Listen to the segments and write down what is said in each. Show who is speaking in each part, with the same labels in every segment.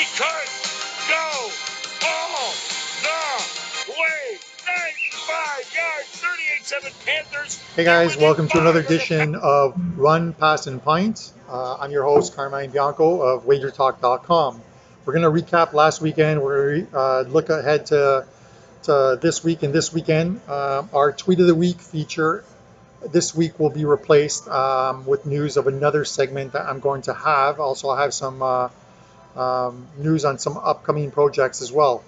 Speaker 1: He could go all the way. 95 yards, 38-7 Panthers.
Speaker 2: Hey guys, welcome to another edition of Run, Pass, and Pint. I'm your host, Carmine Bianco of WagerTalk.com. We're going to recap last weekend. We're going to look ahead to this week and this weekend. Our Tweet of the Week feature this week will be replaced with news of another segment that I'm going to have. Also, I'll have some news on some upcoming projects as well.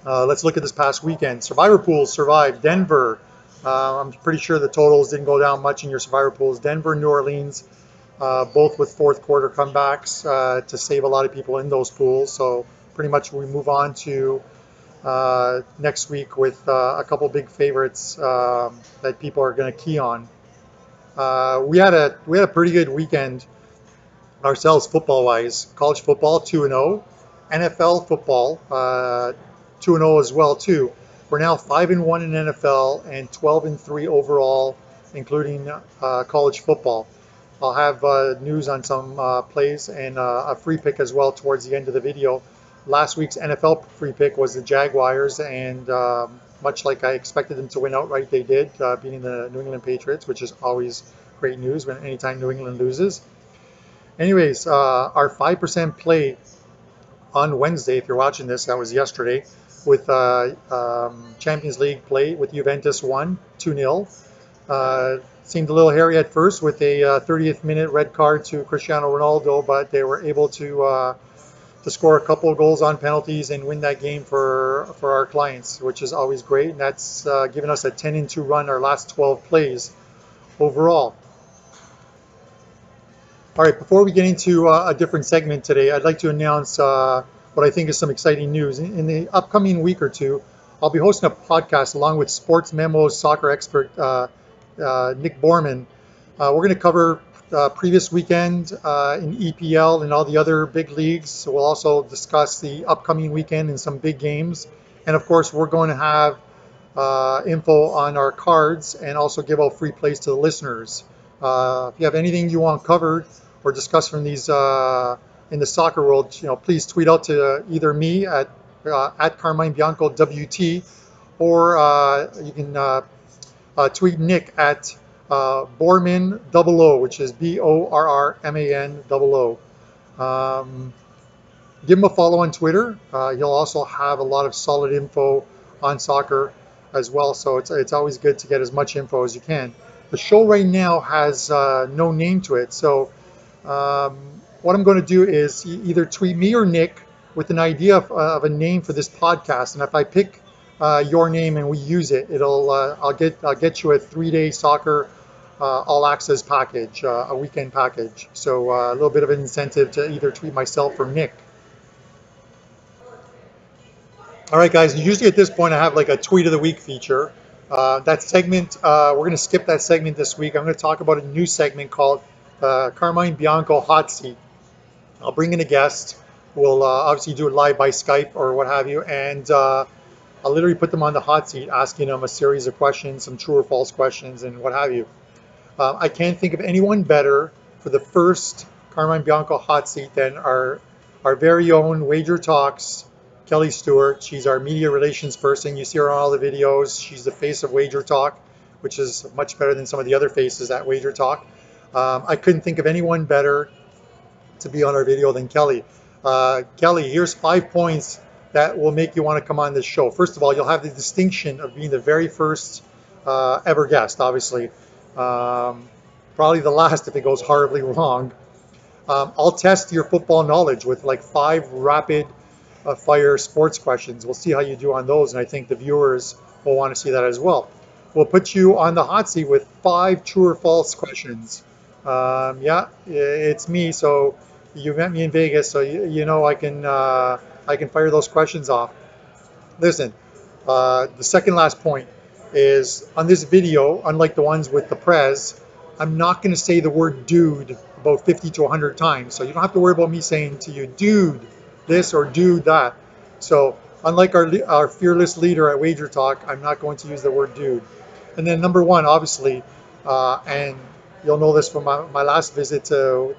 Speaker 2: Let's look at this past weekend. Survivor pools survived. Denver. I'm pretty sure the totals didn't go down much in your survivor pools. Denver, New Orleans, both with fourth quarter comebacks to save a lot of people in those pools. So pretty much we move on to next week with a couple big favorites that people are going to key on. We had a pretty good weekend ourselves football wise. College football 2-0, NFL football 2-0 as well too. We're now 5-1 in NFL and 12-3 overall, including college football. I'll have news on some plays and a free pick as well towards the end of the video. Last week's NFL free pick was the Jaguars, and much like I expected them to win outright, they did, beating the New England Patriots, which is always great news when anytime New England loses. Anyways, our 5% play on Wednesday, if you're watching this, that was yesterday, with Champions League play with Juventus won 2-0. Seemed a little hairy at first with a 30th minute red card to Cristiano Ronaldo, but they were able to score a couple of goals on penalties and win that game for our clients, which is always great. And that's given us a 10-2 run our last 12 plays overall. All right, before we get into a different segment today, I'd like to announce what I think is some exciting news. In the upcoming week or two, I'll be hosting a podcast along with Sports Memos soccer expert Nick Borman. We're going to cover previous weekend in EPL and all the other big leagues. So we'll also discuss the upcoming weekend and some big games. And of course, we're going to have info on our cards and also give out free plays to the listeners. If you have anything you want covered or discussed from these in the soccer world, please tweet out to either me at Carmine Bianco WT, or you can tweet Nick at Borman 00, which is BORRMAN 00. Give him a follow on Twitter. He'll also have a lot of solid info on soccer as well, so it's always good to get as much info as you can. The show right now has no name to it, so what I'm going to do is either tweet me or Nick with an idea of a name for this podcast, and if I pick your name and we use it, I'll get you a 3-day soccer all access package, a weekend package. So a little bit of an incentive to either tweet myself or Nick. All right, guys. Usually at this point I have like a tweet of the week feature. That segment, we're going to skip that segment this week. I'm going to talk about a new segment called Carmine Bianco Hot Seat. I'll bring in a guest. We'll obviously do it live by Skype or what have you, and I'll literally put them on the hot seat, asking them a series of questions, some true or false questions, and what have you. I can't think of anyone better for the first Carmine Bianco Hot Seat than our very own Wager Talks Kelly Stewart. She's our media relations person. You see her on all the videos. She's the face of Wager Talk, which is much better than some of the other faces at Wager Talk. I couldn't think of anyone better to be on our video than Kelly. Kelly, here's 5 points that will make you want to come on this show. First of all, you'll have the distinction of being the very first ever guest, obviously. Probably the last if it goes horribly wrong. I'll test your football knowledge with like 5 rapid fire sports questions. We'll see how you do on those, and I think the viewers will want to see that as well. We'll put you on the hot seat with 5 true or false questions. Yeah, it's me, so you met me in Vegas, so you know I can fire those questions off. Listen, the second last point is on this video, unlike the ones with the Prez, I'm not going to say the word dude about 50 to 100 times, so you don't have to worry about me saying to you, dude, this or dude that. So unlike our fearless leader at Wager Talk, I'm not going to use the word dude. And then number one, obviously, and you'll know this from my last visit to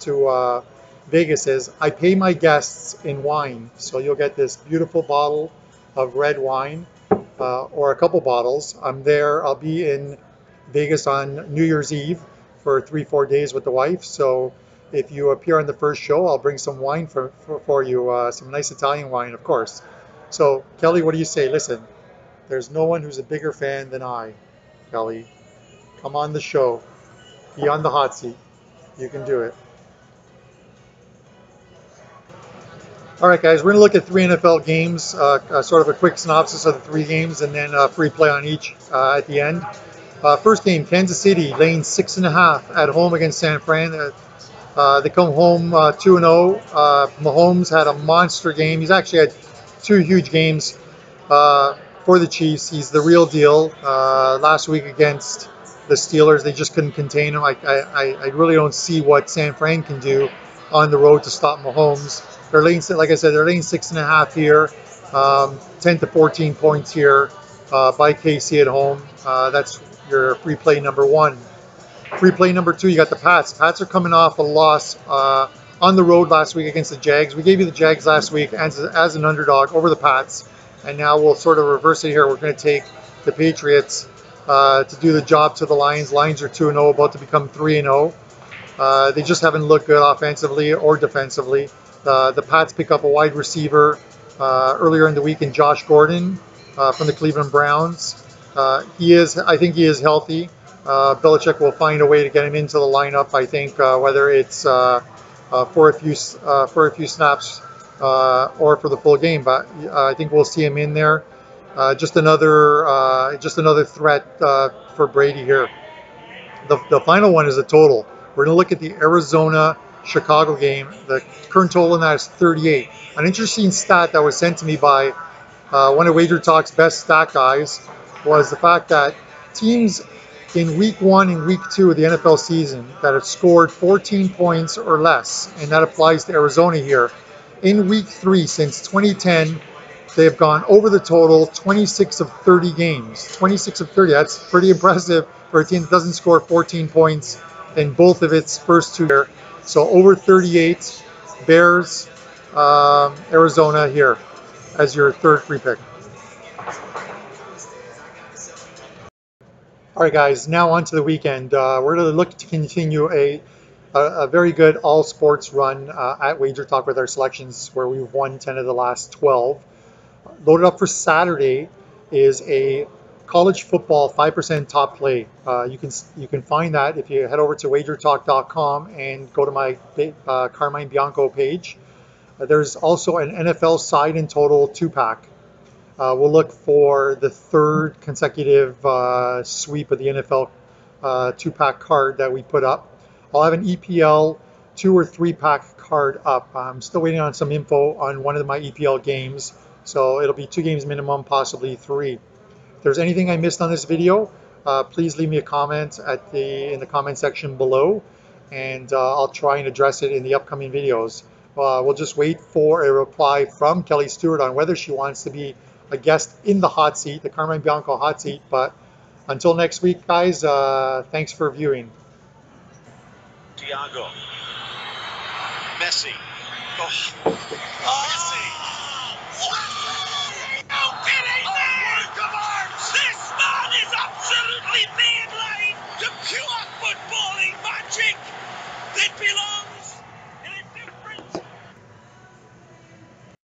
Speaker 2: Vegas is I pay my guests in wine. So you'll get this beautiful bottle of red wine or a couple bottles. I'm there. I'll be in Vegas on New Year's Eve for 3-4 days with the wife. So if you appear on the first show, I'll bring some wine for you, some nice Italian wine, of course. So Kelly, what do you say? Listen, there's no one who's a bigger fan than I, Kelly. Come on the show. Be on the hot seat. You can do it. All right, guys, we're going to look at 3 NFL games, sort of a quick synopsis of the 3 games, and then free play on each at the end. First game, Kansas City laying 6.5 at home against San Fran. They come home 2-0. Mahomes had a monster game. He's actually had 2 huge games for the Chiefs. He's the real deal. Last week against the Steelers, they just couldn't contain him. I really don't see what San Fran can do on the road to stop Mahomes. They're laying, like I said, they're laying 6.5 here, 10 to 14 points here by KC at home. That's your free play number 1. Free play number 2, you got the Pats. Pats are coming off a loss on the road last week against the Jags. We gave you the Jags last week as an underdog over the Pats, and now we'll sort of reverse it here. We're going to take the Patriots to do the job to the Lions. Lions are 2-0, about to become 3-0. They just haven't looked good offensively or defensively. The Pats pick up a wide receiver earlier in the week in Josh Gordon from the Cleveland Browns. I think he is healthy. Belichick will find a way to get him into the lineup. I think whether it's for a few snaps or for the full game, but I think we'll see him in there. Just another threat for Brady here. The final one is a total. We're going to look at the Arizona-Chicago game. The current total in that is 38. An interesting stat that was sent to me by one of WagerTalk's best stat guys was the fact that teams in week 1 and week 2 of the NFL season that have scored 14 points or less, and that applies to Arizona here, in week 3 since 2010, they have gone over the total 26 of 30 games. 26 of 30, that's pretty impressive for a team that doesn't score 14 points in both of its first 2 years. So over 38, Bears, Arizona here as your third free pick. All right, guys, now on to the weekend. We're going to look to continue a very good all sports run at WagerTalk with our selections where we've won 10 of the last 12. Loaded up for Saturday is a college football 5% top play. You can find that if you head over to WagerTalk.com and go to my Carmine Bianco page. There's also an NFL side and total 2-pack. We'll look for the 3rd consecutive sweep of the NFL 2-pack card that we put up. I'll have an EPL 2 or 3-pack card up. I'm still waiting on some info on one of my EPL games, so it'll be 2 games minimum, possibly 3. If there's anything I missed on this video, please leave me a comment in the comment section below, and I'll try and address it in the upcoming videos. We'll just wait for a reply from Kelly Stewart on whether she wants to be a guest in the hot seat, the Carmine Bianco hot seat. But until next week, guys, thanks for viewing.
Speaker 1: Tiago. Messi. Oh.